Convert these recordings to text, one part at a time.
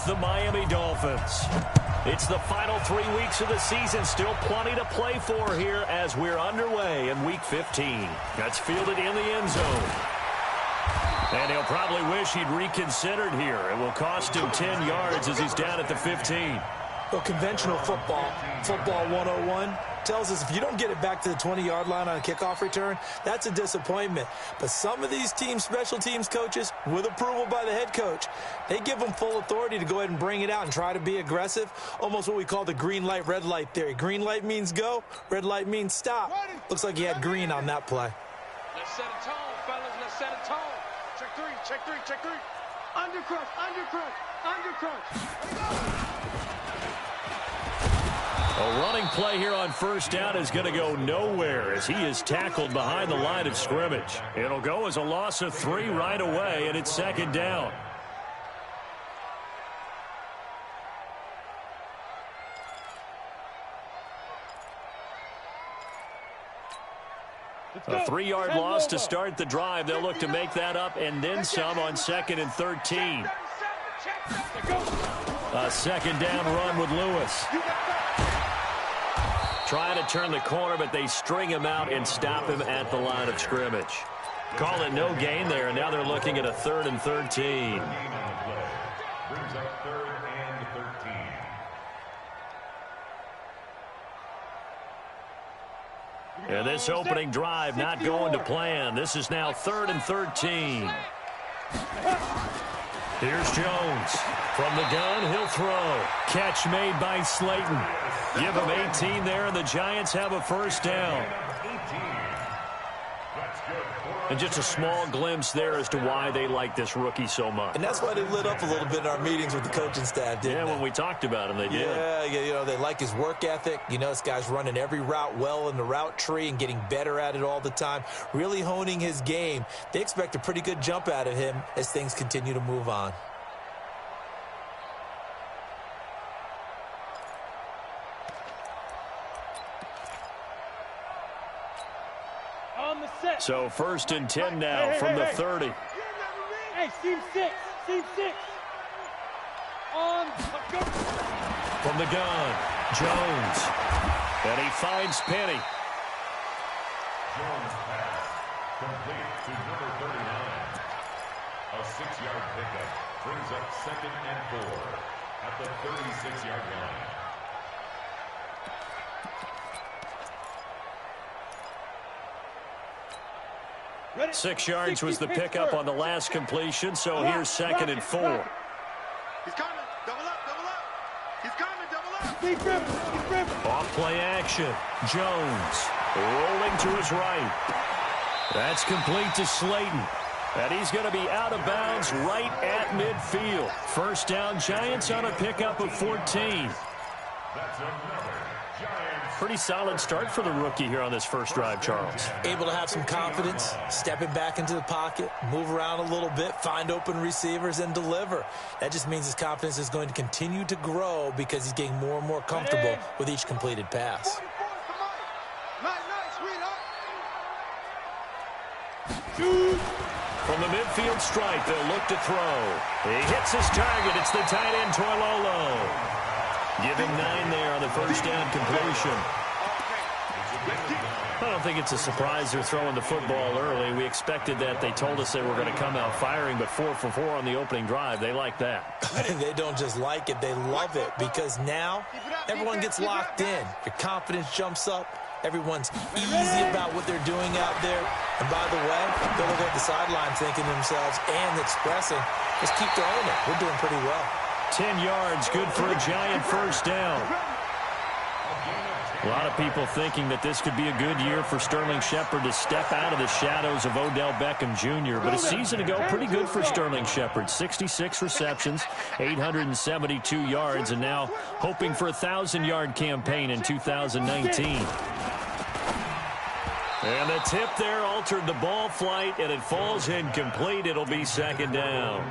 with the Miami Dolphins. It's the final 3 weeks of the season. Still plenty to play for here as we're underway in Week 15. That's fielded in the end zone. And he'll probably wish he'd reconsidered here. It will cost him 10 yards as he's down at the 15. Well, conventional football 101, tells us if you don't get it back to the 20-yard line on a kickoff return, that's a disappointment. But some of these special teams coaches, with approval by the head coach, they give them full authority to go ahead and bring it out and try to be aggressive, almost what we call the green light, red light theory. Green light means go, red light means stop. Looks like he had green on that play. Let's set a tone, fellas. Let's set a tone. Check three, check three, check three. Undercrush, undercrush, undercrush. A running play here on first down is going to go nowhere as he is tackled behind the line of scrimmage. It'll go as a loss of 3 right away, and it's second down. A 3-yard loss to start the drive. They'll look to make that up and then some on 2nd and 13. A second down run with Lewis. Trying to turn the corner, but they string him out and stop him at the line of scrimmage. Call it no gain there, and now they're looking at a 3rd and 13. Brings up 3rd and 13. And this opening drive not going to plan. This is now 3rd and 13. Here's Jones. From the gun, he'll throw. Catch made by Slayton. Give him 18 there, and the Giants have a first down. And just a small glimpse there as to why they like this rookie so much. And that's why they lit up a little bit in our meetings with the coaching staff, didn't they? When we talked about him, they did. Yeah, you know, they like his work ethic. You know, this guy's running every route well in the route tree and getting better at it all the time, really honing his game. They expect a pretty good jump out of him as things continue to move on. So 1st and 10 now from the 30. Hey, seam 6. From the gun, Jones. And he finds Penny. Jones pass complete to number 39. A 6-yard pickup brings up 2nd and 4 at the 36-yard line. Ready? 6 yards was the pickup on the last completion, so here's 2nd and 4. He's coming. Double up, double up. He's coming, double up. Off play action. Jones rolling to his right. That's complete to Slayton. And he's going to be out of bounds right at midfield. First down, Giants on a pickup of 14. That's another Giants. Pretty solid start for the rookie here on this first drive, Charles. Able to have some confidence, stepping back into the pocket, move around a little bit, find open receivers, and deliver. That just means his confidence is going to continue to grow because he's getting more and more comfortable with each completed pass. From the midfield stripe, they'll look to throw. He hits his target. It's the tight end, Toilolo. Give him 9 there on the first down completion. I don't think it's a surprise they're throwing the football early. We expected that. They told us they were going to come out firing, but 4 for 4 on the opening drive. They like that. They don't just like it, they love it, because now everyone gets locked in. Your confidence jumps up. Everyone's easy about what they're doing out there. And by the way, they'll look at the sideline thinking to themselves and expressing, just keep throwing it. We're doing pretty well. 10 yards, good for a Giant first down. A lot of people thinking that this could be a good year for Sterling Shepard to step out of the shadows of Odell Beckham Jr. But a season ago, pretty good for Sterling Shepard. 66 receptions, 872 yards, and now hoping for a 1,000-yard campaign in 2019. And the tip there altered the ball flight, and it falls incomplete. It'll be second down.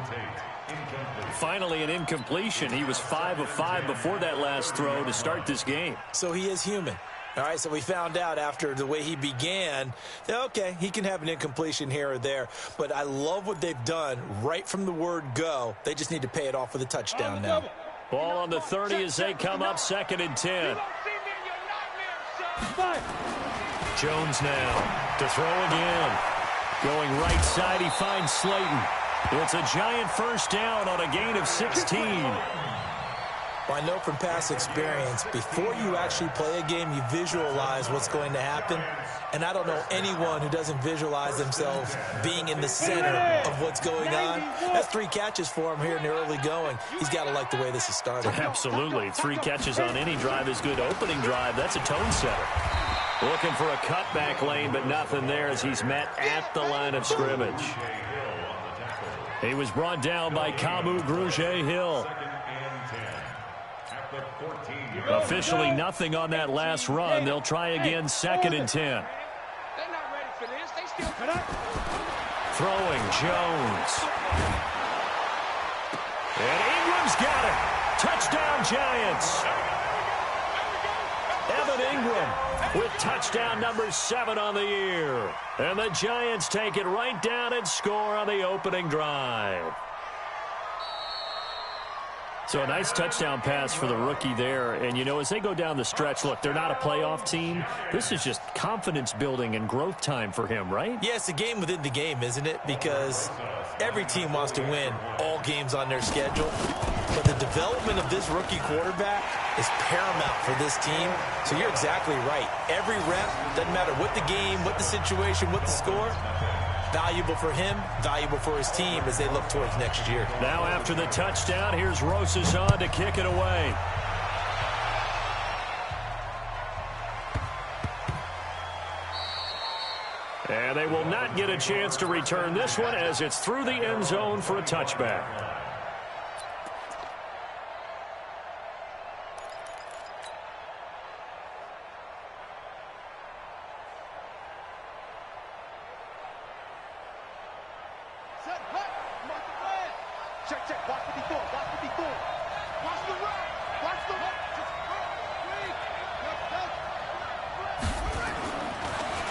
Finally, an incompletion. He was 5 of 5 before that last throw to start this game. So he is human. All right, so we found out after the way he began that, okay, he can have an incompletion here or there, but I love what they've done right from the word go. They just need to pay it off with a touchdown now. Ball on the 30 as they come up 2nd and 10. Jones now to throw again. Going right side, he finds Slayton. It's a giant first down on a gain of 16. Well, I know from past experience, before you actually play a game, you visualize what's going to happen. And I don't know anyone who doesn't visualize themselves being in the center of what's going on. That's 3 catches for him here in the early going. He's got to like the way this is starting. Absolutely. 3 catches on any drive is good. Opening drive, that's a tone setter. Looking for a cutback lane, but nothing there as he's met at the line of scrimmage. He was brought down by Kamu Grugier-Hill. Officially nothing on that last run. They'll try again 2nd and 10. They're not ready for this. They still Throwing Jones. And Ingram's got it. Touchdown Giants. Evan Ingram with touchdown number 7 on the year. And the Giants take it right down and score on the opening drive. So a nice touchdown pass for the rookie there. And, you know, as they go down the stretch, look, they're not a playoff team. This is just confidence building and growth time for him, right? Yeah, it's a game within the game, isn't it? Because every team wants to win all games on their schedule. But the development of this rookie quarterback is paramount for this team. So you're exactly right. Every rep, doesn't matter what the game, what the situation, what the score, valuable for him, valuable for his team as they look towards next year. Now after the touchdown, here's Rosas on to kick it away. And they will not get a chance to return this one as it's through the end zone for a touchback. Check. Watch the before. Watch the run. Watch the run.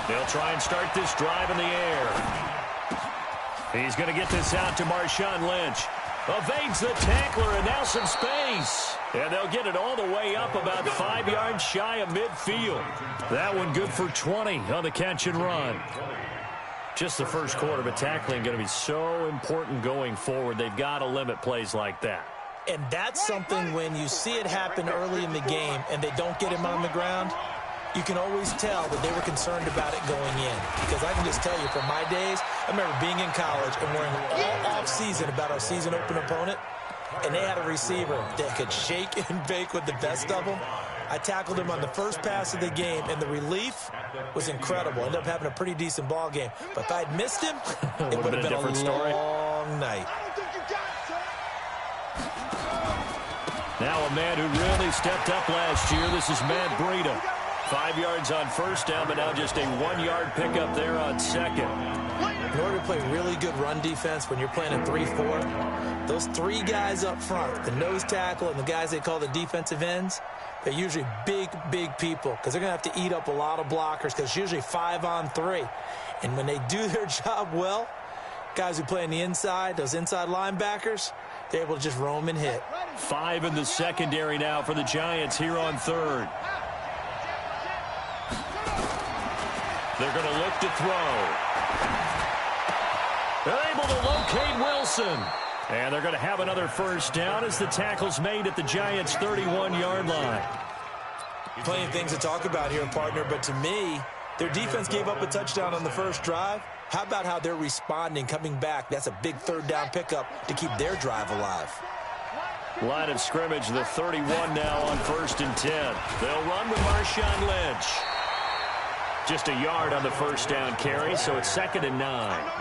They'll try and start this drive in the air. He's going to get this out to Marshawn Lynch. Evades the tackler and now some space. And they'll get it all the way up about 5 yards shy of midfield. That one good for 20 on the catch and run. Just the first quarter, but tackling going to be so important going forward. They've got to limit plays like that. And that's something when you see it happen early in the game and they don't get him on the ground, you can always tell that they were concerned about it going in. Because I can just tell you from my days, I remember being in college and worrying all off-season about our season open opponent, and they had a receiver that could shake and bake with the best of them. I tackled him on the first pass of the game, and the relief was incredible. Ended up having a pretty decent ball game. But if I'd missed him, it would have been a long night. Now a man who really stepped up last year. This is Matt Breida. 5 yards on first down, but now just a 1 yard pickup there on second. In order to play really good run defense when you're playing a 3-4, those 3 guys up front, the nose tackle and the guys they call the defensive ends, they're usually big people because they're going to have to eat up a lot of blockers because it's usually 5-on-3. And when they do their job well, guys who play on the inside, those inside linebackers, they're able to just roam and hit. 5 in the secondary now for the Giants here on third. They're going to look to throw. They're able to locate Wilson. And they're going to have another first down as the tackle's made at the Giants' 31-yard line. Plenty of things to talk about here, partner, but to me, their defense gave up a touchdown on the first drive. How about how they're responding, coming back? That's a big third down pickup to keep their drive alive. Line of scrimmage, the 31 now on 1st and 10. They'll run with Marshawn Lynch. Just a yard on the first down carry, so it's 2nd and 9.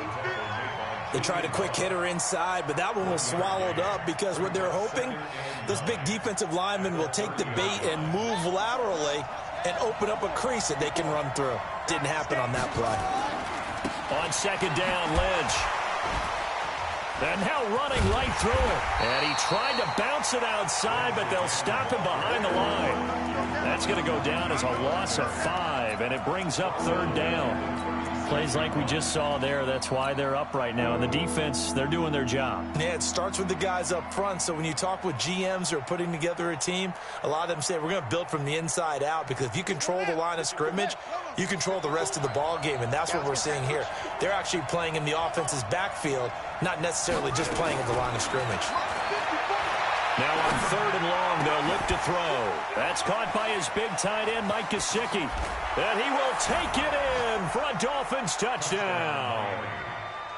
They tried a quick hitter inside, but that one was swallowed up because what they're hoping, those big defensive linemen will take the bait and move laterally and open up a crease that they can run through. Didn't happen on that play. On 2nd down, Lynch. And now running right through it. And he tried to bounce it outside, but they'll stop him behind the line. That's going to go down as a loss of 5, and it brings up 3rd down. Plays like we just saw there. That's why they're up right now. And the defense, they're doing their job. Yeah, it starts with the guys up front. So when you talk with GMs who are putting together a team, a lot of them say we're going to build from the inside out, because if you control the line of scrimmage, you control the rest of the ball game, and that's what we're seeing here. They're actually playing in the offense's backfield, not necessarily just playing at the line of scrimmage. Now on 3rd and long, they'll look to throw. That's caught by his big tight end, Mike Gesicki. And he will take it in for a Dolphins touchdown.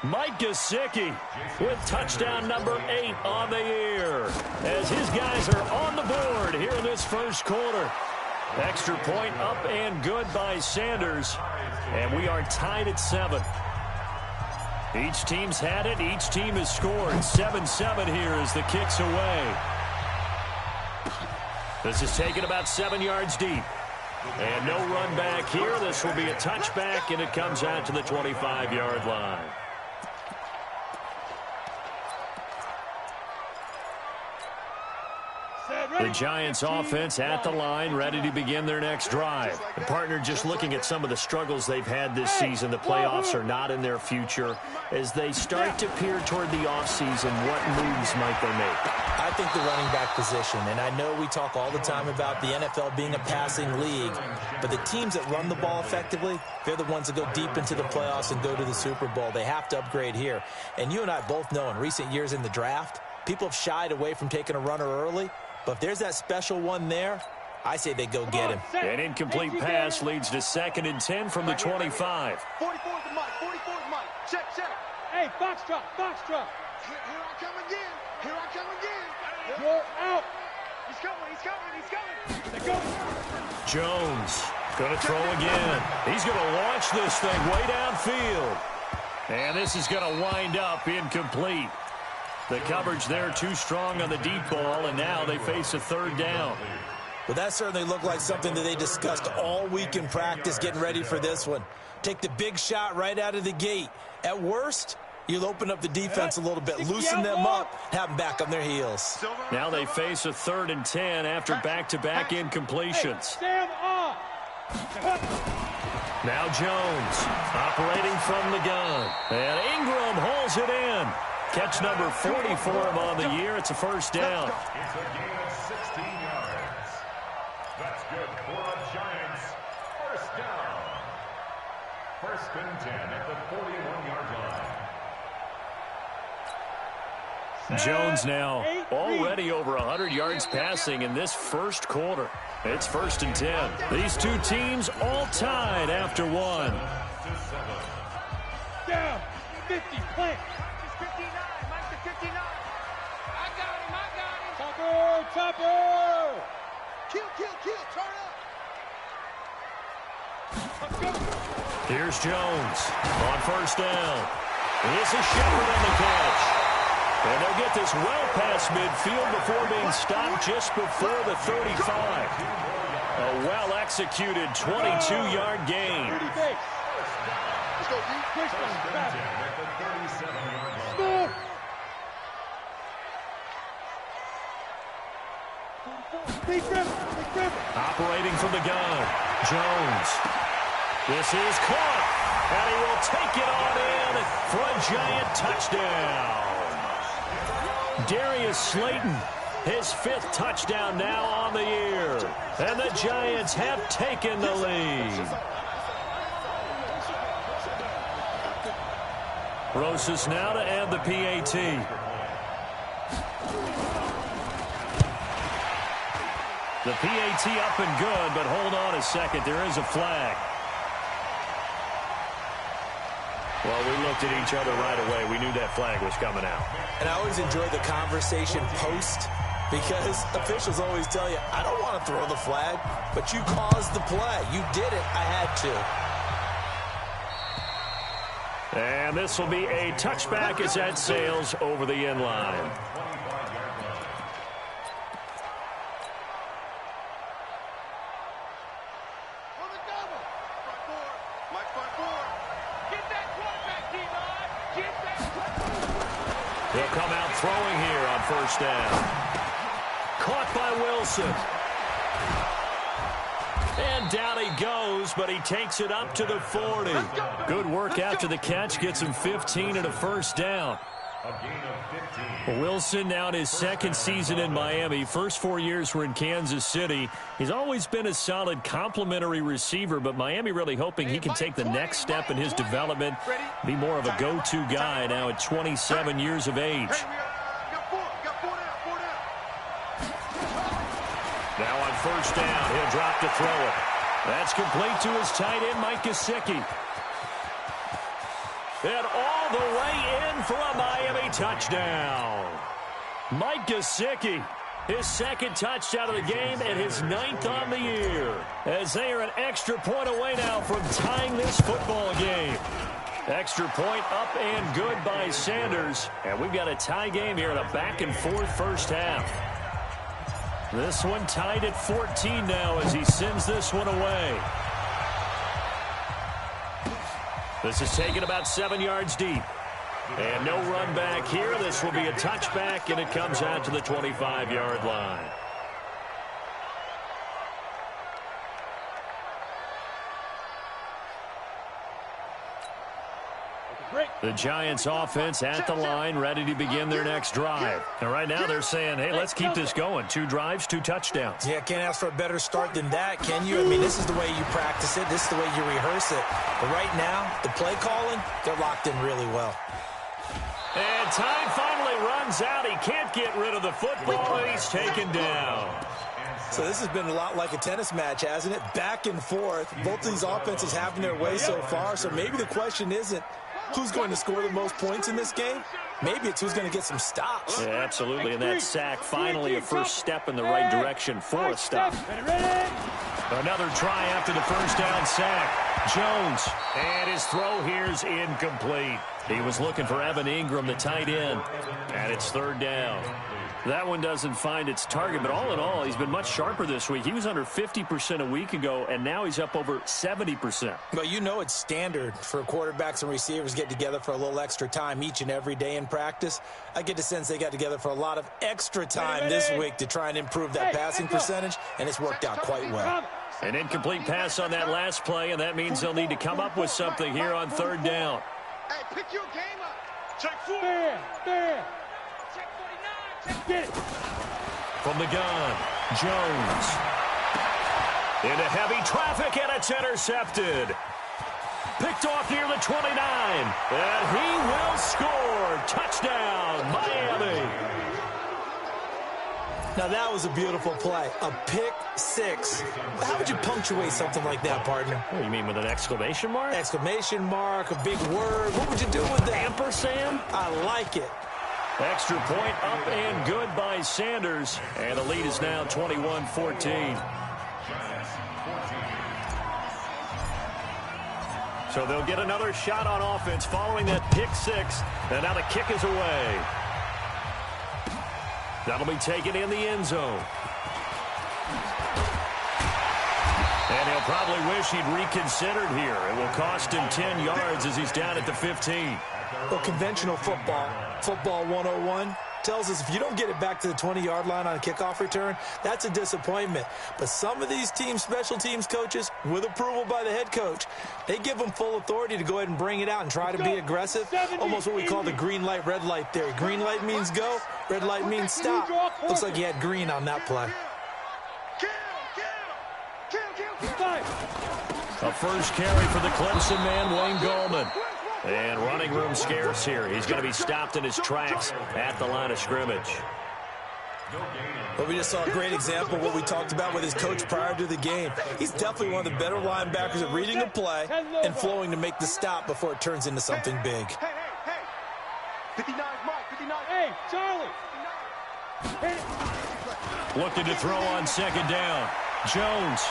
Mike Gesicki with touchdown number 8 on the year, as his guys are on the board here in this first quarter. Extra point up and good by Sanders. And we are tied at 7. Each team's had it. Each team has scored. 7-7 here as the kick's away. This is taken about 7 yards deep. And no run back here. This will be a touchback, and it comes out to the 25-yard line. The Giants offense at the line, ready to begin their next drive. The partner just looking at some of the struggles they've had this season. The playoffs are not in their future. As they start to peer toward the offseason, what moves might they make? I think the running back position, and I know we talk all the time about the NFL being a passing league, but the teams that run the ball effectively, they're the ones that go deep into the playoffs and go to the Super Bowl. They have to upgrade here. And you and I both know in recent years in the draft, people have shied away from taking a runner early. But if there's that special one there, I say they go get him. An incomplete pass leads to 2nd and 10 from the 25. 44's the Mike. 44's Mike. Check. Hey, Foxtrot. Here I come again. You're out. He's coming. Let's go. Jones going to throw again. He's going to launch this thing way downfield. And this is going to wind up incomplete. The coverage there too strong on the deep ball, and now they face a 3rd down. Well, that certainly looked like something that they discussed all week in practice getting ready for this one. Take the big shot right out of the gate. At worst, you'll open up the defense a little bit, loosen them up, have them back on their heels. Now they face a 3rd and 10 after back-to-back incompletions. Now Jones operating from the gun. And Ingram holds it in. Catch number 40 for him on the year. It's a 1st down. It's a gain of 16 yards. That's good for the Giants. 1st down. 1st and 10 at the 41-yard line. Jones now already over 100 yards passing in this first quarter. It's 1st and 10. These two teams all tied after 1. Down. 50. Plant. Chopper! Kill, turn up! Here's Jones on 1st down. This is Shepard on the catch. And they'll get this well past midfield before being stopped just before the 35. A well-executed 22-yard gain. Let's go, D. Operating from the gun, Jones. This is caught, and he will take it on in for a Giant touchdown. Darius Slayton, his 5th touchdown now on the year, and the Giants have taken the lead. Rosas now to add the PAT. The PAT up and good, but hold on a second. There is a flag. Well, we looked at each other right away. We knew that flag was coming out. And I always enjoy the conversation post, because officials always tell you, I don't want to throw the flag, but you caused the play. You did it. I had to. And this will be a touchback as that sails over the end line. throwing here on first down. Caught by Wilson. And down he goes, but he takes it up to the 40. Good work after the catch. Gets him 15 and a first down. A gain of 15. Wilson now in his second season in Miami. First 4 years were in Kansas City. He's always been a solid complementary receiver, but Miami really hoping he can take the next step in his development, be more of a go-to guy now at 27 years of age. Now on first down, he'll drop to throw it. That's complete to his tight end, Mike Gesicki. And all the way in for a Miami touchdown. Mike Gesicki, his second touchdown of the game and his 9th on the year. As they are an extra point away now from tying this football game. Extra point up and good by Sanders. And we've got a tie game here in a back-and-forth first half. This one tied at 14 now as he sends this one away. This is taken about 7 yards deep. And no run back here. This will be a touchback, and it comes out to the 25-yard line. The Giants offense at the line, ready to begin their next drive. And right now they're saying, hey, let's keep this going. 2 drives, 2 touchdowns. Yeah, can't ask for a better start than that, can you? I mean, this is the way you practice it. This is the way you rehearse it. But right now, the play calling, they're locked in really well. And time finally runs out. He can't get rid of the football, and he's taken down. So this has been a lot like a tennis match, hasn't it? Back and forth. Both of these offenses having their way so far. So maybe the question isn't who's going to score the most points in this game. Maybe it's who's going to get some stops. Yeah, absolutely. And that sack, finally a first step in the right direction for a stop. Another try after the first down sack. Jones, and his throw here's incomplete. He was looking for Evan Ingram, the tight end, and it's third down. That one doesn't find its target, but all in all, he's been much sharper this week. He was under 50% a week ago, and now he's up over 70%. Well, you know it's standard for quarterbacks and receivers get together for a little extra time each and every day in practice. I get the sense they got together for a lot of extra time this week to try and improve that passing percentage, and it's worked out quite well. An incomplete pass on that last play, and that means they'll need to come up with something here on third down. Hey, pick your game up. Check 4. There. Check 49. Get it. From the gun, Jones. Into heavy traffic, and it's intercepted. Picked off near the 29. And he will score. Touchdown, Miami. Now, that was a beautiful play. A pick six. How would you punctuate something like that, partner? What do you mean, with an exclamation mark? Exclamation mark, a big word. What would you do with that? Ampersand? I like it. Extra point up and good by Sanders. And the lead is now 21-14. So they'll get another shot on offense following that pick six. And now the kick is away. That'll be taken in the end zone. And he'll probably wish he'd reconsidered here. It will cost him 10 yards as he's down at the 15. Well, conventional football 101, tells us if you don't get it back to the 20-yard line on a kickoff return, that's a disappointment. But some of these special teams coaches, with approval by the head coach, they give them full authority to go ahead and bring it out and try to be aggressive. Almost what we call the green light, red light theory. Green light means go, red light means stop. Looks like he had green on that play. A first carry for the Clemson man, Wayne Gallman. And running room scarce here. He's going to be stopped in his tracks at the line of scrimmage. Well, we just saw a great example of what we talked about with his coach prior to the game. He's definitely one of the better linebackers at reading a play and flowing to make the stop before it turns into something big. Hey. 59, Mike, 59. Hey, Charlie. Looking to throw on second down. Jones.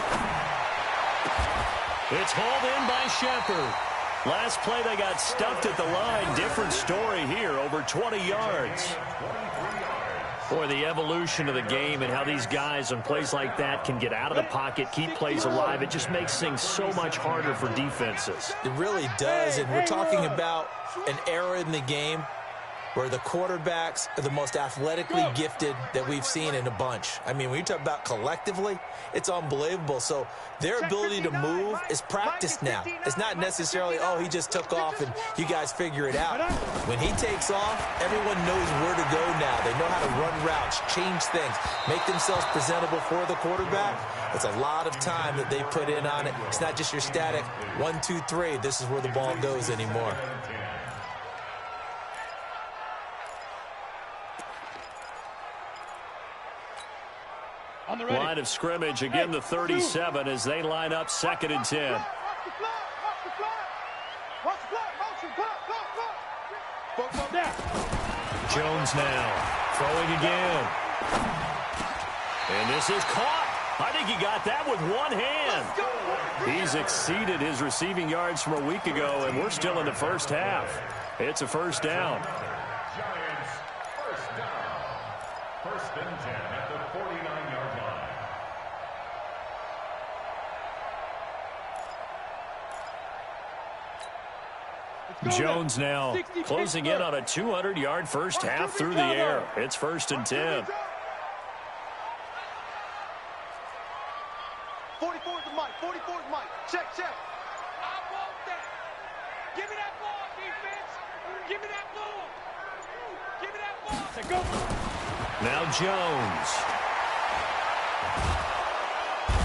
It's hauled in by Shepard. Last play, they got stuffed at the line. Different story here, over 20 yards. Boy, the evolution of the game and how these guys on plays like that can get out of the pocket, keep plays alive, it just makes things so much harder for defenses. It really does, and we're talking about an era in the game where the quarterbacks are the most athletically gifted that we've seen in a bunch. I mean, when you talk about collectively, it's unbelievable. So their ability to move is practiced now. It's not necessarily, oh, he just took off and you guys figure it out. When he takes off, everyone knows where to go now. They know how to run routes, change things, make themselves presentable for the quarterback. It's a lot of time that they put in on it. It's not just your static 1, 2, 3. This is where the ball goes anymore. Line of scrimmage, again the 37 as they line up 2nd and 10. Jones now throwing again. And this is caught. I think he got that with one hand. He's exceeded his receiving yards from a week ago, and we're still in the first half. It's a first down. Giants, first down. 1st and 10 at the 49-yard line. Jones now closing in on a 200-yard first half through the air. It's 1st and 10. 44's the mic. 44's mic. Check. I want that. Give me that ball, defense. Give me that ball. Give me that ball. Go. Now Jones.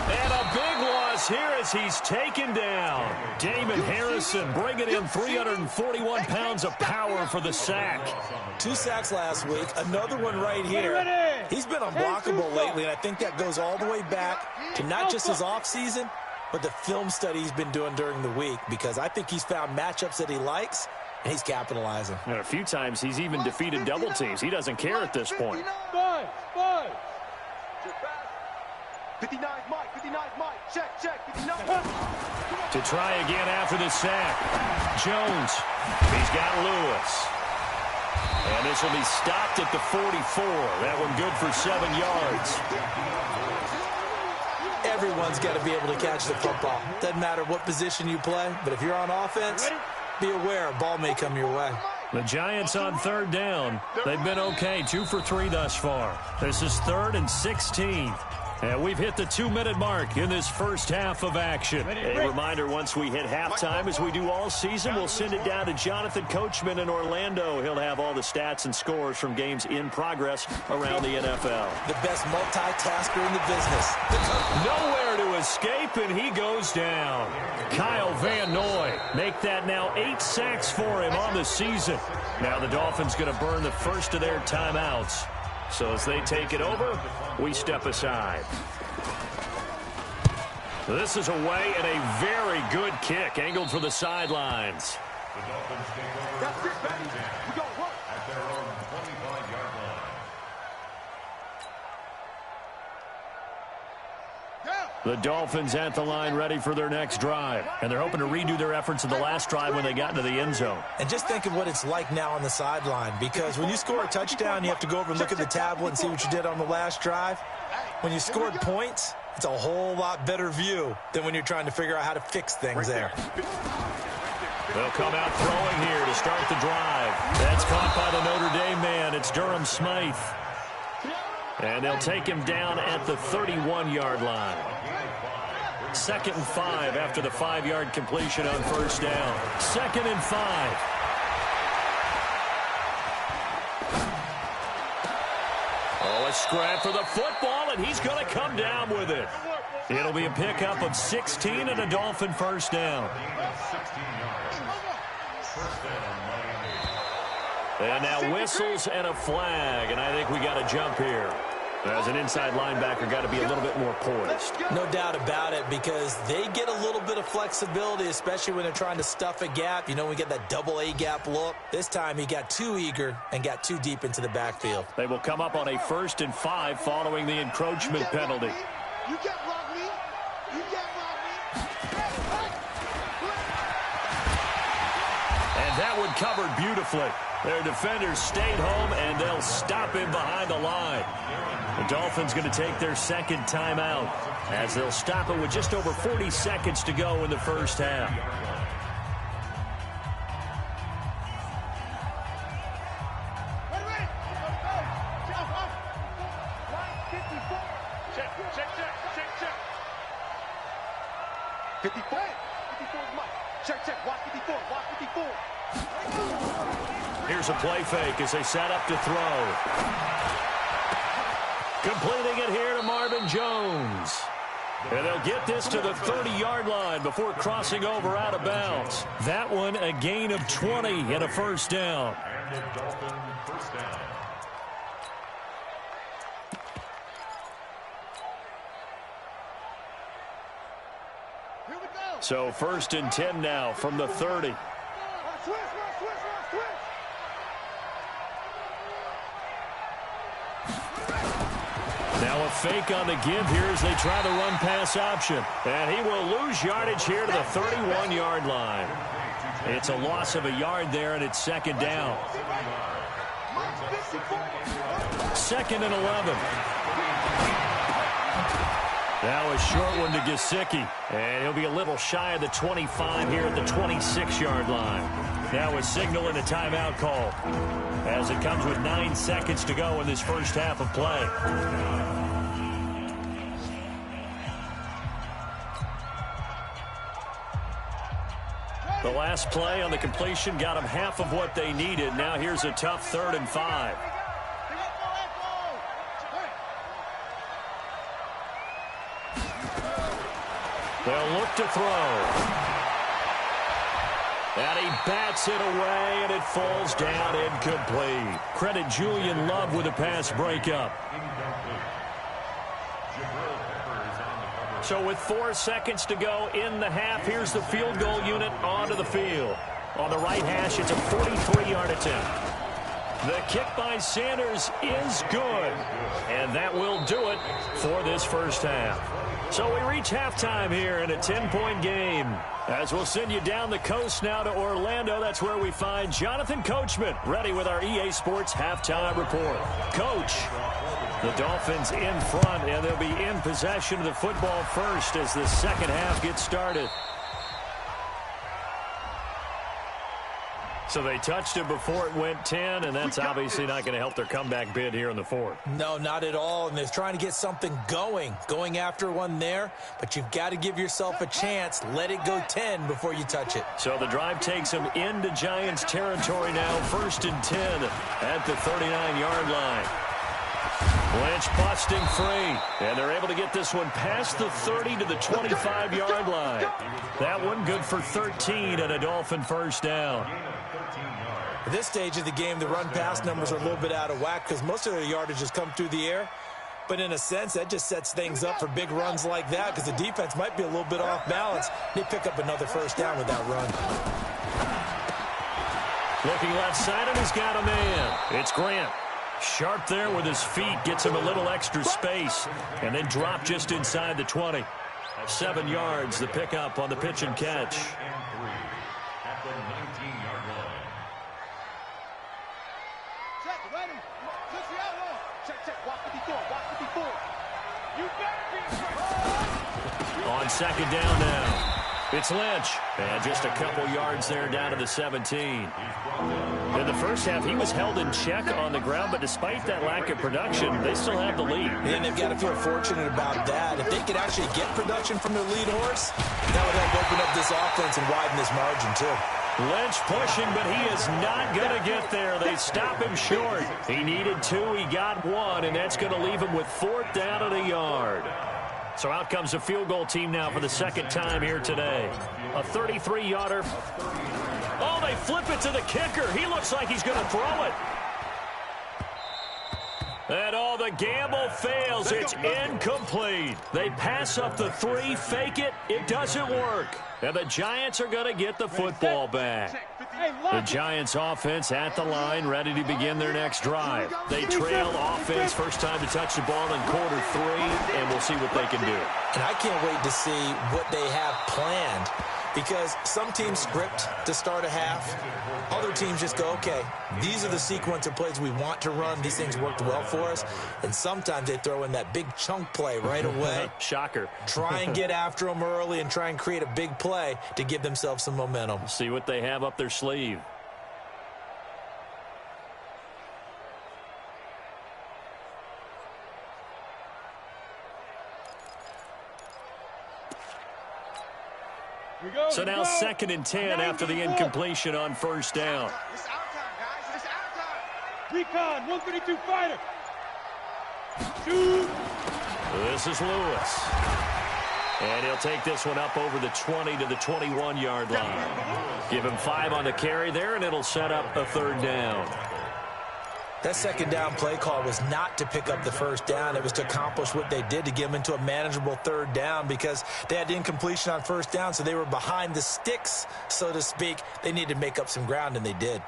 And a big loss here as he's taken down. Damon Harrison bringing in 341 pounds of power for the sack. 2 sacks last week, another one right here. He's been unblockable lately, and I think that goes all the way back to not just his offseason, but the film study he's been doing during the week, because I think he's found matchups that he likes, and he's capitalizing. And a few times he's even defeated double teams. He doesn't care at this point. 59's mic. 59's mic. Check. 59. To try again after the sack. Jones. He's got Lewis. And this will be stopped at the 44. That one good for 7 yards. Everyone's got to be able to catch the football. Doesn't matter what position you play, but if you're on offense, be aware a ball may come your way. The Giants on 3rd down. They've been okay, 2 for 3 thus far. This is 3rd and 16. And we've hit the 2-minute mark in this first half of action. A reminder, once we hit halftime, as we do all season, we'll send it down to Jonathan Coachman in Orlando. He'll have all the stats and scores from games in progress around the NFL. The best multitasker in the business. Nowhere to escape, and he goes down. Kyle Van Noy make that now 8 sacks for him on the season. Now the Dolphins going to burn the first of their timeouts. So as they take it over, we step aside. This is away and a very good kick angled for the sidelines. The Dolphins take over. That's it, baby. We got work. At their own 25-yard line. The Dolphins at the line ready for their next drive. And they're hoping to redo their efforts in the last drive when they got into the end zone. And just think of what it's like now on the sideline, because when you score a touchdown, you have to go over and look at the tablet and see what you did on the last drive. When you scored points, it's a whole lot better view than when you're trying to figure out how to fix things there. They'll come out throwing here to start the drive. That's caught by the Notre Dame man. It's Durham Smythe. And they'll take him down at the 31-yard line. 2nd and 5 after the 5-yard completion on first down. 2nd and 5. Oh, a scrap for the football, and he's going to come down with it. It'll be a pickup of 16 and a Dolphin first down. 16 yards. First down, Miami. And now whistles and a flag, and I think we got a jump here. As an inside linebacker, got to be a little bit more poised. No doubt about it, because they get a little bit of flexibility, especially when they're trying to stuff a gap. You know, we get that double A gap look. This time he got too eager and got too deep into the backfield. They will come up on a 1st and 5 following the encroachment penalty. You can't block me. You can't block me. And that one covered beautifully. Their defenders stayed home, and they'll stop him behind the line. The Dolphins going to take their 2nd timeout as they'll stop it with just over 40 seconds to go in the first half. Check. 54. 54 is Mike. Check. Watch 54. Watch 54. Here's a play fake as they set up to throw. Completing it here to Marvin Jones. And they'll get this to the 30-yard line before crossing over out of bounds. That one a gain of 20 and a first down. And the Dolphin first down. Here we go. So 1st and 10 now from the 30. Switch. Now a fake on the give here as they try the run-pass option. And he will lose yardage here to the 31-yard line. It's a loss of a yard there, and it's 2nd down. 2nd and 11. Now a short one to Gesicki. And he'll be a little shy of the 25 here at the 26-yard line. Now a signal and a timeout call as it comes with 9 seconds to go in this first half of play. The last play on the completion got them half of what they needed. Now here's a tough 3rd and 5. They'll look to throw. And he bats it away, and it falls down incomplete. Credit Julian Love with a pass breakup. So with 4 seconds to go in the half, here's the field goal unit onto the field. On the right hash, it's a 43-yard attempt. The kick by Sanders is good. And that will do it for this first half. So we reach halftime here in a 10-point game. As we'll send you down the coast now to Orlando, that's where we find Jonathan Coachman ready with our EA Sports halftime report. Coach, the Dolphins in front, and they'll be in possession of the football first as the second half gets started. So they touched it before it went 10, and that's obviously not going to help their comeback bid here in the 4th. No, not at all. And they're trying to get something going after one there. But you've got to give yourself a chance. Let it go 10 before you touch it. So the drive takes them into Giants territory now. 1st and 10 at the 39-yard line. Lynch busting free. And they're able to get this one past the 30 to the 25-yard line. That one good for 13 and a Dolphin first down. At this stage of the game, the run-pass numbers are a little bit out of whack because most of their yardage has come through the air. But in a sense, that just sets things up for big runs like that because the defense might be a little bit off balance. They pick up another first down with that run. Looking left side, and he's got a man. It's Grant. Sharp there with his feet. Gets him a little extra space. And then drop just inside the 20. 7 yards, the pickup on the pitch and catch. At the 19-yard line. Check, ready. 60-yard line. Check. Watch 54. Watch 54. You better be On 2nd down now. It's Lynch. And just a couple yards there down to the 17. In the first half, he was held in check on the ground, but despite that lack of production, they still have the lead. And they've got to feel fortunate about that. If they could actually get production from their lead horse, that would help open up this offense and widen this margin, too. Lynch pushing, but he is not going to get there. They stop him short. He needed 2. He got 1, and that's going to leave him with 4th down at a yard. So out comes the field goal team now for the second time here today. A 33-yarder. Oh, they flip it to the kicker. He looks like he's going to throw it. And all the gamble fails. It's incomplete. They pass up the 3, fake it. It doesn't work. And the Giants are going to get the football back. The Giants offense at the line, ready to begin their next drive. They trail offense, first time to touch the ball in quarter 3, and we'll see what they can do. And I can't wait to see what they have planned because some teams script to start a half. Other teams just go, okay, these are the sequence of plays we want to run. These things worked well for us. And sometimes they throw in that big chunk play right away. Shocker. Try and get after them early and try and create a big play to give themselves some momentum. See what they have up their sleeve. So now 2nd and 10 after the incompletion on first down. It's our time, guys. It's our time. Recon, 132 fighter. Shoot. This is Lewis. And he'll take this one up over the 20 to the 21-yard line. Give him 5 on the carry there, and it'll set up a 3rd down. That second down play call was not to pick up the first down. It was to accomplish what they did, to get them into a manageable 3rd down, because they had incompletion on first down, so they were behind the sticks, so to speak. They needed to make up some ground, and they did.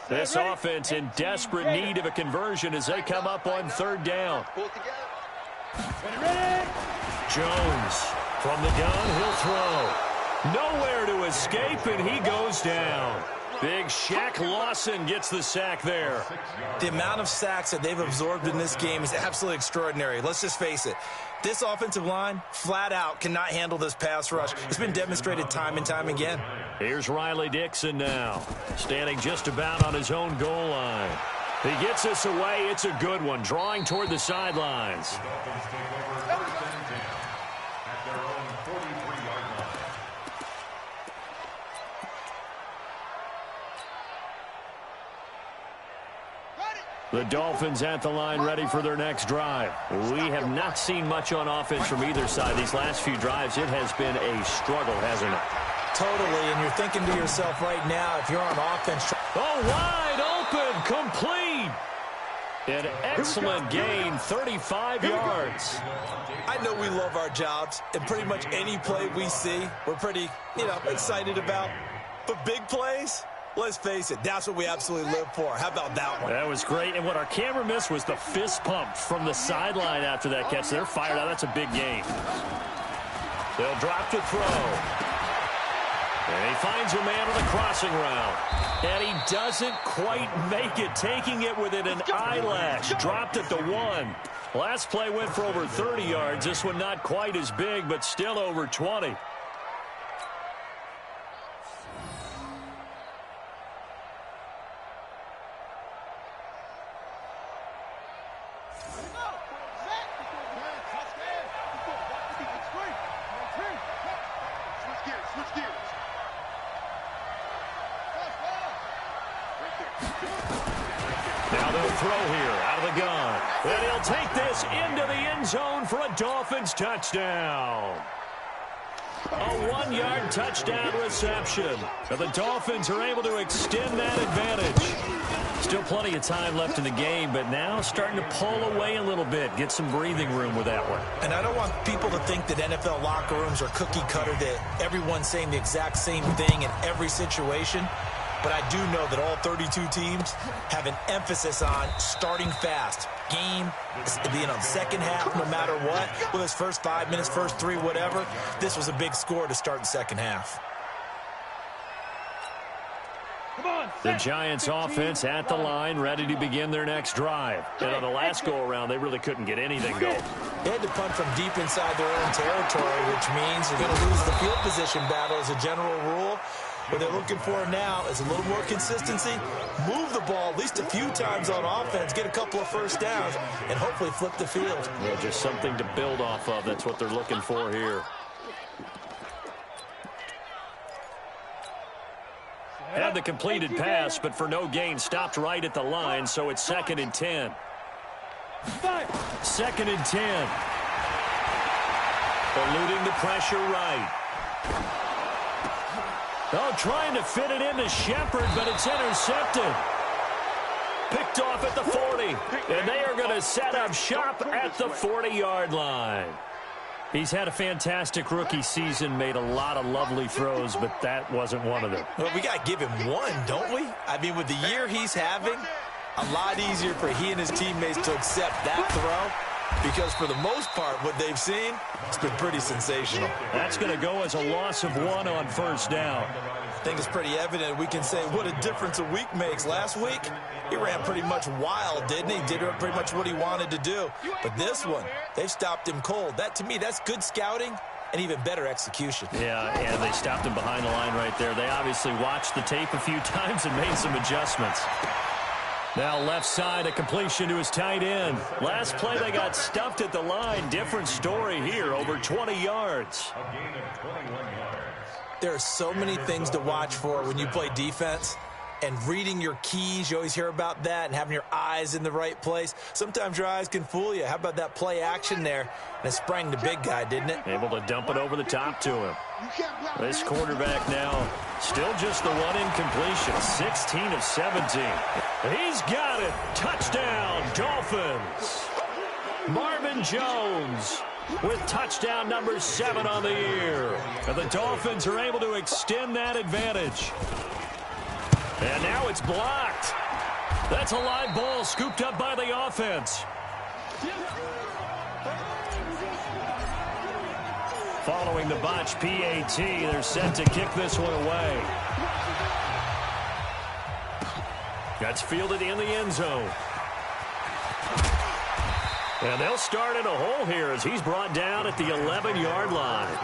This offense in desperate need of a conversion as they come up on 3rd down. Ready. Jones from the gun, he'll throw. Nowhere to escape, and he goes down. Big Shaq Lawson gets the sack there. The amount of sacks that they've absorbed in this game is absolutely extraordinary. Let's just face it. This offensive line, flat out, cannot handle this pass rush. It's been demonstrated time and time again. Here's Riley Dixon now, standing just about on his own goal line. He gets this away. It's a good one, drawing toward the sidelines. The Dolphins at the line, ready for their next drive. We have not seen much on offense from either side. These last few drives, it has been a struggle, hasn't it? Totally, and you're thinking to yourself right now, if you're on offense... Oh, wide open, complete. An excellent gain, 35 yards. I know we love our jobs, and pretty much any play we see, we're pretty, excited about. But big plays... Let's face it, that's what we absolutely live for. How about that one? That was great. And what our camera missed was the fist pump from the sideline after that catch. They're fired out. That's a big gain. They'll drop to throw. And he finds a man on the crossing route. And he doesn't quite make it, taking it within an eyelash. Dropped at the 1. Last play went for over 30 yards. This one not quite as big, but still over 20. Now they'll throw here out of the gun. And he'll take this into the end zone for a Dolphins touchdown. A 1-yard touchdown reception. And the Dolphins are able to extend that advantage. Still plenty of time left in the game, but now starting to pull away a little bit. Get some breathing room with that one. And I don't want people to think that NFL locker rooms are cookie cutter, that everyone's saying the exact same thing in every situation. But I do know that all 32 teams have an emphasis on starting fast. Game, second half, no matter what. Whether it's first 5 minutes, first 3, whatever. This was a big score to start the second half. The Giants offense at the line, ready to begin their next drive. And on the last go-around, they really couldn't get anything going. They had to punt from deep inside their own territory, which means they're going to lose the field position battle as a general rule. What they're looking for now is a little more consistency, move the ball at least a few times on offense, get a couple of first downs, and hopefully flip the field. Yeah, just something to build off of. That's what they're looking for here. Had the completed pass, but for no gain, stopped right at the line, so it's 2nd and 10. 2nd and 10. Eluding the pressure right. Oh, trying to fit it into Shepard, but it's intercepted. Picked off at the 40, and they are going to set up shop at the 40-yard line. He's had a fantastic rookie season, made a lot of lovely throws, but that wasn't one of them. Well, we got to give him one, don't we? I mean, with the year he's having, a lot easier for he and his teammates to accept that throw. Because for the most part, what they've seen, it's been pretty sensational. That's going to go as a loss of 1 on first down. I think it's pretty evident. We can say what a difference a week makes. Last week, he ran pretty much wild, didn't he? Did pretty much what he wanted to do. But this one, they stopped him cold. That, to me, that's good scouting and even better execution. Yeah, and they stopped him behind the line right there. They obviously watched the tape a few times and made some adjustments. Now left side, a completion to his tight end. Last play they got stuffed at the line. Different story here, over 20 yards. A gain of 21 yards. There are so many things to watch for when you play defense. And reading your keys, you always hear about that, and having your eyes in the right place. Sometimes your eyes can fool you. How about that play action there? And it sprang the big guy, didn't it? Able to dump it over the top to him. This quarterback now still just the one incompletion, 16 of 17. He's got it. Touchdown, Dolphins. Marvin Jones with touchdown number 7 on the year. And the Dolphins are able to extend that advantage. And now it's blocked. That's a live ball scooped up by the offense. Following the botch PAT, they're set to kick this one away. That's fielded in the end zone. And they'll start in a hole here as he's brought down at the 11-yard line.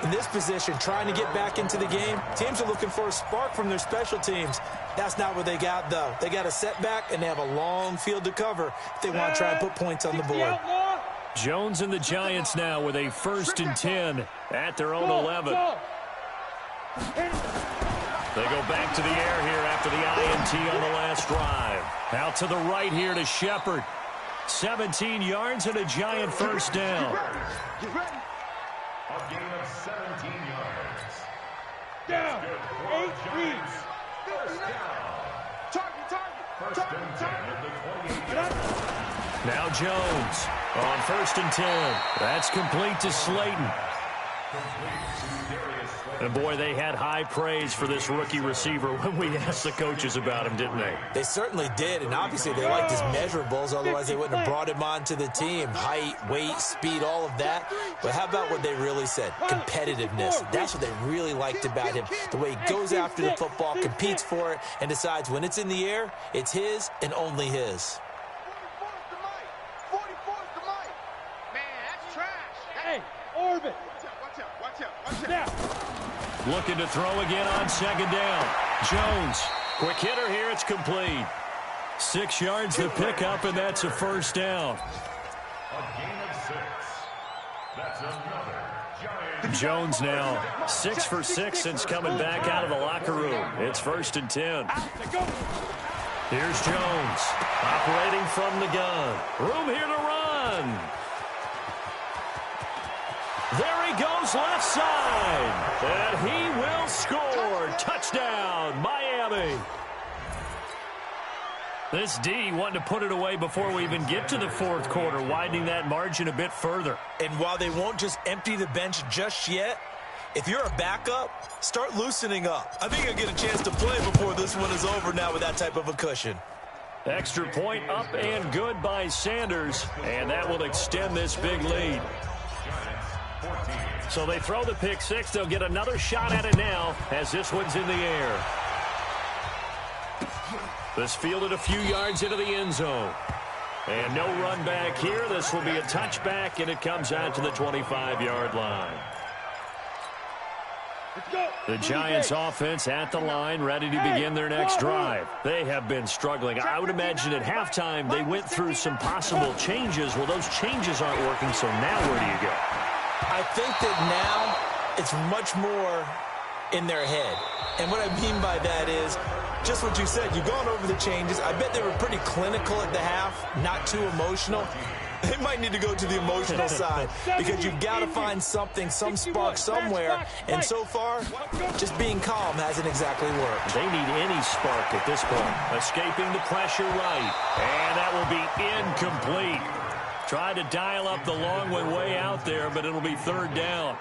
In this position, trying to get back into the game, teams are looking for a spark from their special teams. That's not what they got, though. They got a setback, and they have a long field to cover if they want to try and put points on the board. Jones and the Giants now with a 1st and 10 at their own 11. They go back to the air here after the INT on the last drive. Out to the right here to Shepard. 17 yards and a Giant 1st down. A gain of 17 yards. Down. 8 reads. First down. First and 10 at the 28. Now Jones on 1st and 10. That's complete to Slayton. And boy, they had high praise for this rookie receiver when we asked the coaches about him, didn't they? They certainly did, and obviously they liked his measurables, otherwise they wouldn't have brought him onto the team. Height, weight, speed, all of that. But how about what they really said? Competitiveness. That's what they really liked about him. The way he goes after the football, competes for it, and decides when it's in the air, it's his and only his. 44's the mic. Man, that's trash. Hey, Orbit. Watch out. Now. Looking to throw again on 2nd down. Jones, quick hitter here, it's complete. 6 yards to pick up, and that's a 1st down. A gain of 6. That's another Giant. Jones now 6 for 6 since coming back out of the locker room. It's 1st and 10. Here's Jones operating from the gun. Room here to run. There he goes left side. And he will score. Touchdown, Miami. This D wanting to put it away before we even get to the 4th quarter, widening that margin a bit further. And while they won't just empty the bench just yet, if you're a backup, start loosening up. I think you'll get a chance to play before this one is over now with that type of a cushion. Extra point up and good by Sanders, and that will extend this big lead. So they throw the pick 6. They'll get another shot at it now as this one's in the air. This fielded a few yards into the end zone. And no run back here. This will be a touchback, and it comes out to the 25-yard line. The Giants offense at the line, ready to begin their next drive. They have been struggling. I would imagine at halftime they went through some possible changes. Well, those changes aren't working, so now where do you go? I think that now it's much more in their head. And what I mean by that is just what you said. You've gone over the changes. I bet they were pretty clinical at the half, not too emotional. They might need to go to the emotional side because you've got to find something, some spark somewhere. And so far, just being calm hasn't exactly worked. They need any spark at this point. Escaping the pressure right. And that will be incomplete. Tried to dial up the long one way out there, but it'll be 3rd down.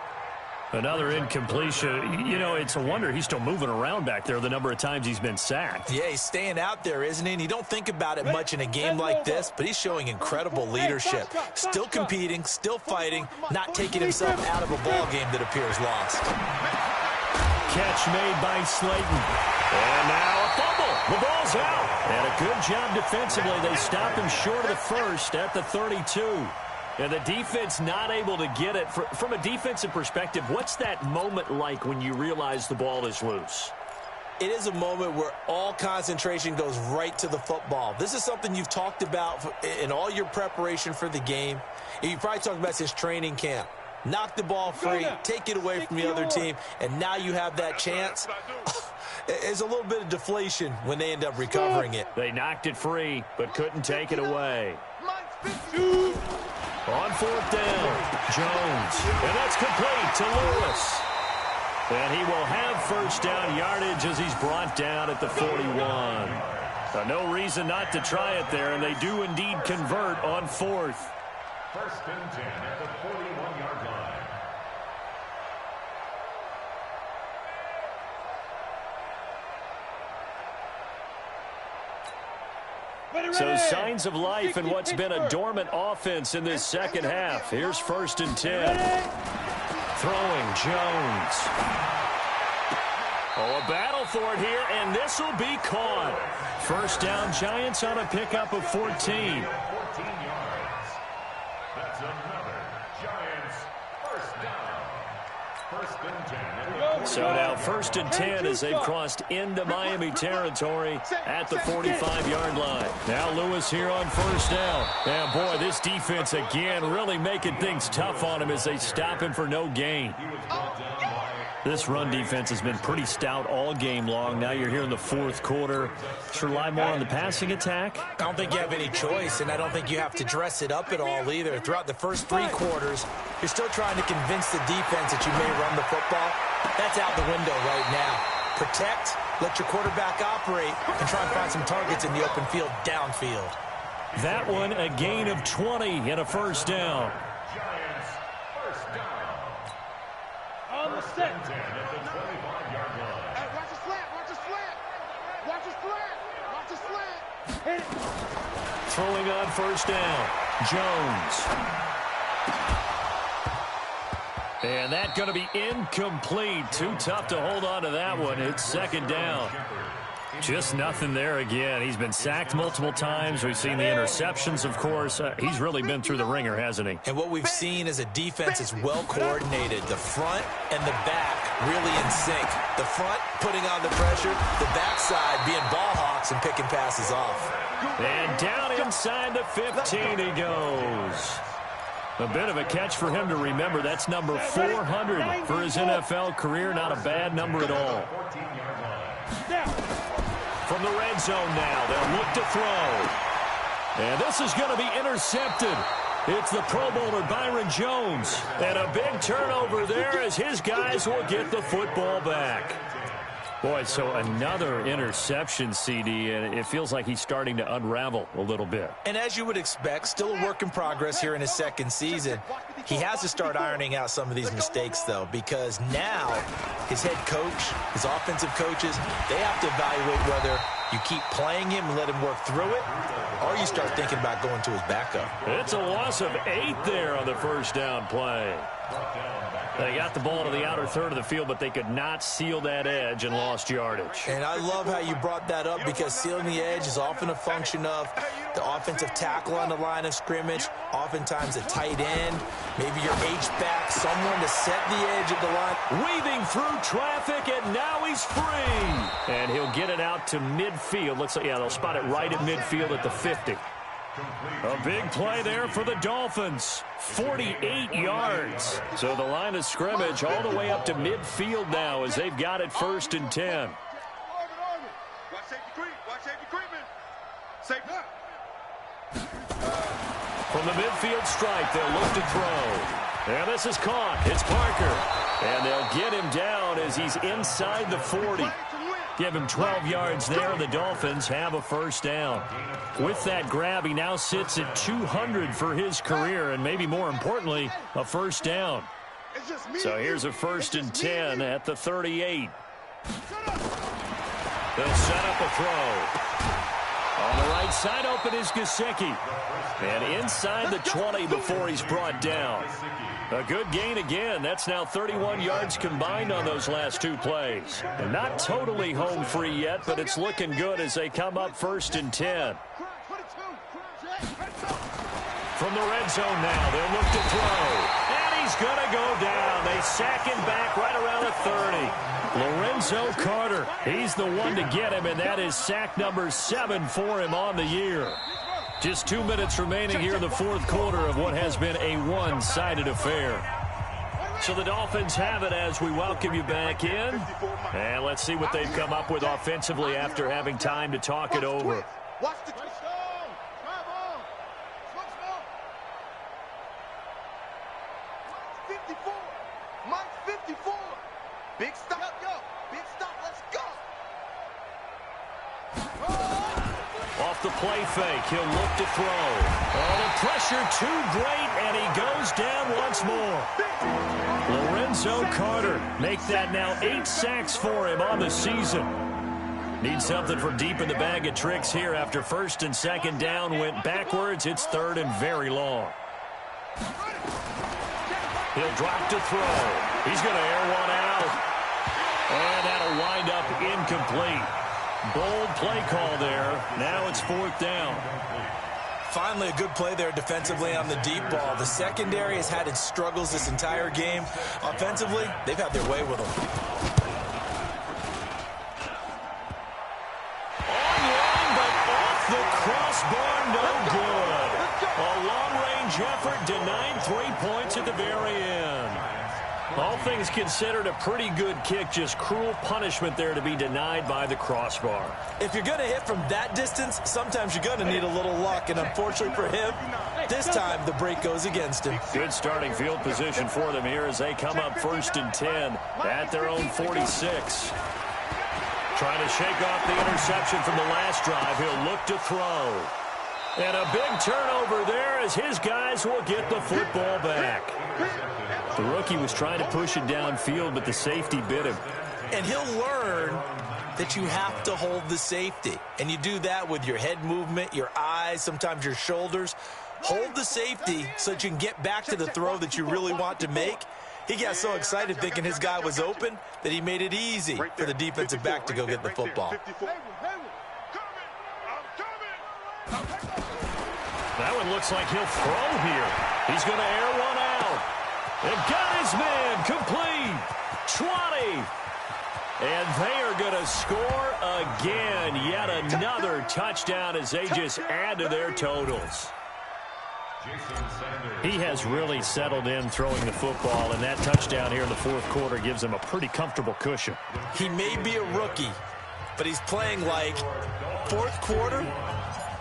Another incompletion. You know, it's a wonder he's still moving around back there the number of times he's been sacked. Yeah, he's staying out there, isn't he? And you don't think about it much in a game like this, but he's showing incredible leadership. Still competing, still fighting, not taking himself out of a ball game that appears lost. Catch made by Slayton. And now a fumble. The ball's out. And a good job defensively. They stopped him short of the 1st at the 32. And the defense not able to get it. From a defensive perspective, what's that moment like when you realize the ball is loose? it is a moment where all concentration goes right to the football. This is something you've talked about in all your preparation for the game. You probably talked about since training camp. Knock the ball free, take it away from the other team, and now you have that chance. It's a little bit of deflation when they end up recovering it. They knocked it free, but couldn't take it away. On fourth down, Jones. And that's complete to Lewis. And he will have first down yardage as he's brought down at the 41. No reason not to try it there, and they do indeed convert on fourth. First and 10 at the 41-yard line. So signs of life in what's been a dormant offense in this second half. Here's first and 10. Throwing Jones. Oh, a battle for it here, and this will be caught. First down, Giants on a pickup of 14. 14 yards. That's another Giants first down. First and 10. So now first and 10 as they've crossed into Miami territory at the 45-yard line. Now Lewis here on first down. And boy, this defense again really making things tough on him as they stop him for no gain. This run defense has been pretty stout all game long. Now you're here in the fourth quarter. Should rely more on the passing attack? I don't think you have any choice, and I don't think you have to dress it up at all either. Throughout the first three quarters, you're still trying to convince the defense that you may run the football. That's out the window right now. Protect, let your quarterback operate, and try and find some targets in the open field downfield. That one, a gain of 20 and a first down. Giants first down. On the set. At the 25-yard line. Hey, watch the slant, watch the slant. Watch the slant, watch the slant. Hit it. Throwing on first down, Jones. And that going to be incomplete. Too tough to hold on to that one. It's second down. Just nothing there again. He's been sacked multiple times. We've seen the interceptions, of course. He's really been through the ringer, hasn't he? And what we've seen is a defense that's well coordinated. The front and the back really in sync. The front putting on the pressure, the backside being ball hawks and picking passes off. And down inside the 15 he goes. A bit of a catch for him to remember. That's number 400 for his NFL career. Not a bad number at all. From the red zone now, they'll look to throw. And this is going to be intercepted. It's the Pro Bowler Byron Jones. And a big turnover there as his guys will get the football back. Boy, so another interception, CD, and it feels like he's starting to unravel a little bit. And as you would expect, still a work in progress here in his second season. He has to start ironing out some of these mistakes, though, because now his head coach, his offensive coaches, they have to evaluate whether you keep playing him and let him work through it, or you start thinking about going to his backup. It's a loss of 8 there on the first down play. They got the ball to the outer third of the field, but they could not seal that edge and lost yardage. And I love how you brought that up because sealing the edge is often a function of the offensive tackle on the line of scrimmage, oftentimes a tight end, maybe your H-back, someone to set the edge of the line. Weaving through traffic, and now he's free. And he'll get it out to midfield. Looks like, yeah, they'll spot it right at midfield at the 50. A big play there for the Dolphins. 48 yards. So the line of scrimmage all the way up to midfield now as they've got it first and 10. Watch safety creep. Watch safety creeping. Safety. From the midfield stripe, they'll look to throw. And this is caught. It's Parker. And they'll get him down as he's inside the 40. Give him 12 yards there, and the Dolphins have a first down. With that grab, he now sits at 200 for his career, and maybe more importantly, a first down. So here's a first and 10 at the 38. They'll set up a throw. On the right side, open is Gesicki. And inside the 20 before he's brought down. A good gain again. That's now 31 yards combined on those last 2 plays. And not totally home free yet, but it's looking good as they come up first and 10. From the red zone now, they'll look to throw. And he he's going to go down. They sack him back right around the 30. Lorenzo Carter, he's the one to get him, and that is sack number 7 for him on the year. Just 2 minutes remaining here in the fourth quarter of what has been a one-sided affair. So the Dolphins have it as we welcome you back in. And let's see what they've come up with offensively after having time to talk it over. Watch the twist. Drive on. Slow. 54. Mike 54. Big stop. Go. Big stop. Let's go. Off the play fake, he'll look to throw. Oh, the pressure too great, and he goes down once more. Lorenzo Carter make that now 8 sacks for him on the season. Needs something from deep in the bag of tricks here after first and second down went backwards. It's third and very long. He'll drop to throw. He's going to air one out. And that'll wind up incomplete. Bold play call there. Now it's fourth down. Finally, a good play there defensively on the deep ball. The secondary has had its struggles this entire game. Offensively, they've had their way with them. Online, but off the crossbar, no good. A long-range effort denied 3 points at the very end. All things considered, a pretty good kick, just cruel punishment there to be denied by the crossbar. If you're going to hit from that distance, sometimes you're going to need a little luck, and unfortunately for him, this time the break goes against him. Good starting field position for them here as they come up first and 10 at their own 46. Trying to shake off the interception from the last drive. He'll look to throw. And a big turnover there as his guys will get the football back. The rookie was trying to push it downfield, but the safety bit him. And he'll learn that you have to hold the safety. And you do that with your head movement, your eyes, sometimes your shoulders. Hold the safety so that you can get back to the throw that you really want to make. He got so excited thinking his guy was open that he made it easy for the defensive back to go get the football. That one looks like he'll throw here. He's going to air one out. And got his man complete. 20. And they are going to score again. Yet another touchdown as they just add to their totals. He has really settled in throwing the football, and that touchdown here in the fourth quarter gives him a pretty comfortable cushion. He may be a rookie, but he's playing like fourth quarter,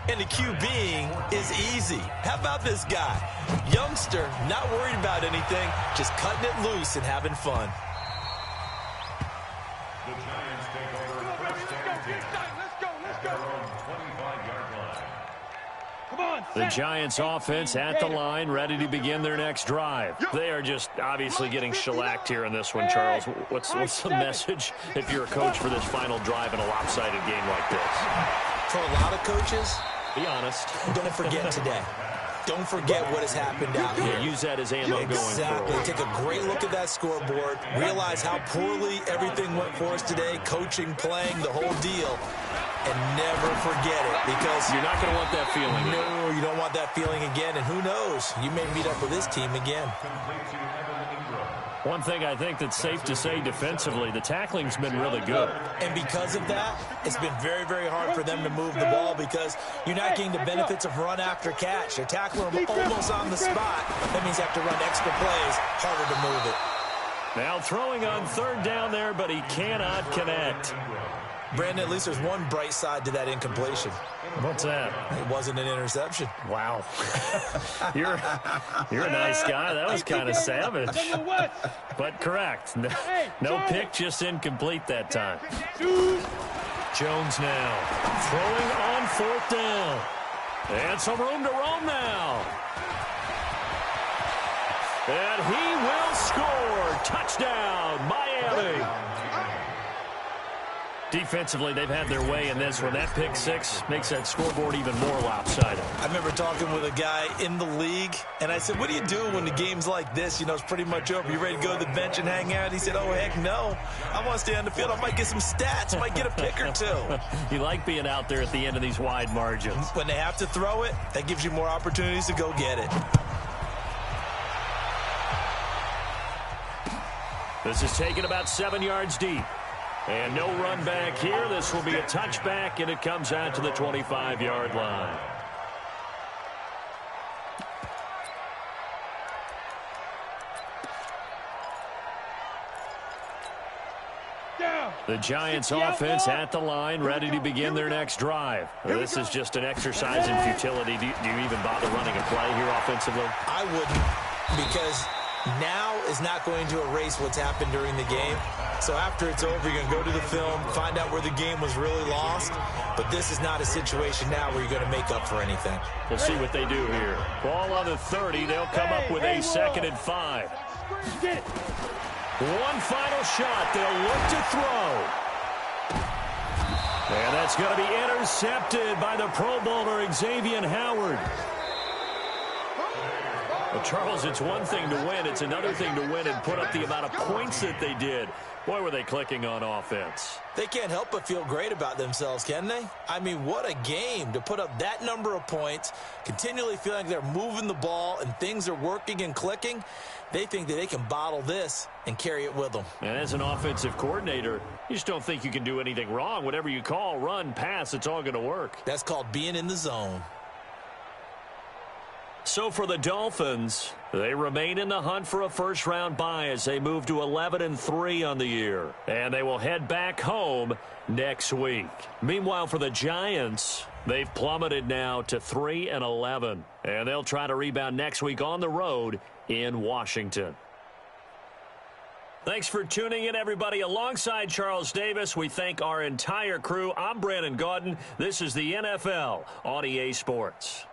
and the QBing is easy. How about this guy? Youngster, not worried about anything, just cutting it loose and having fun. The Giants take over first and 10 at their own 25-yard line. Come on, The Giants offense at the line, ready to begin their next drive. They are just obviously getting shellacked here in this one, Charles. What's the message if you're a coach for this final drive in a lopsided game like this? For a lot of coaches, Be honest. don't forget today. Don't forget what has happened out here. Use that as ammo going Exactly. forward. Take a great look at that scoreboard. Realize how poorly everything went for us today. Coaching, playing, the whole deal. And never forget it, because You're not going to want that feeling. no, you don't want that feeling again. And who knows? You may meet up with this team again. One thing I think that's safe to say defensively, the tackling's been really good. And because of that, it's been very, very hard for them to move the ball because you're not getting the benefits of run after catch. They're tackling them almost on the spot. That means you have to run extra plays, harder to move it. Now throwing on third down there, but he cannot connect. Brandon, at least there's one bright side to that incompletion. What's that? It wasn't an interception. Wow. You're a nice guy. That was kind of savage. But correct. No pick, just incomplete that time. Jones now throwing on fourth down. And some room to roam now. And he will score. Touchdown, Miami. Defensively, they've had their way in this one. That pick six makes that scoreboard even more lopsided. I remember talking with a guy in the league, and I said, what do you do when the game's like this? You know, it's pretty much over. You ready to go to the bench and hang out? He said, oh, heck no. I want to stay on the field. I might get some stats. I might get a pick or two. You like being out there at the end of these wide margins. When they have to throw it, that gives you more opportunities to go get it. This is taken about 7 yards deep. And no run back here. This will be a touchback, and it comes out to the 25-yard line. The Giants offense at the line, ready to begin their next drive. This is just an exercise in futility. Do you even bother running a play here offensively? I wouldn't, because now is not going to erase what's happened during the game. So after it's over, you're going to go to the film, find out where the game was really lost. But this is not a situation now where you're going to make up for anything. We'll see what they do here. Ball on the 30. They'll come up with a 2nd and 5. One final shot. They'll look to throw. And that's going to be intercepted by the Pro Bowler, Xavier Howard. Well, Charles, it's one thing to win. It's another thing to win and put up the amount of points that they did. Boy, were they clicking on offense. They can't help but feel great about themselves, can they? I mean, what a game to put up that number of points, continually feeling like they're moving the ball and things are working and clicking. They think that they can bottle this and carry it with them. And as an offensive coordinator, you just don't think you can do anything wrong. Whatever you call, run, pass, it's all going to work. That's called being in the zone. So for the Dolphins, they remain in the hunt for a first-round bye as they move to 11-3 on the year. And they will head back home next week. Meanwhile, for the Giants, they've plummeted now to 3-11. And they'll try to rebound next week on the road in Washington. Thanks for tuning in, everybody. Alongside Charles Davis, we thank our entire crew. I'm Brandon Gaudin. This is the NFL on EA Sports.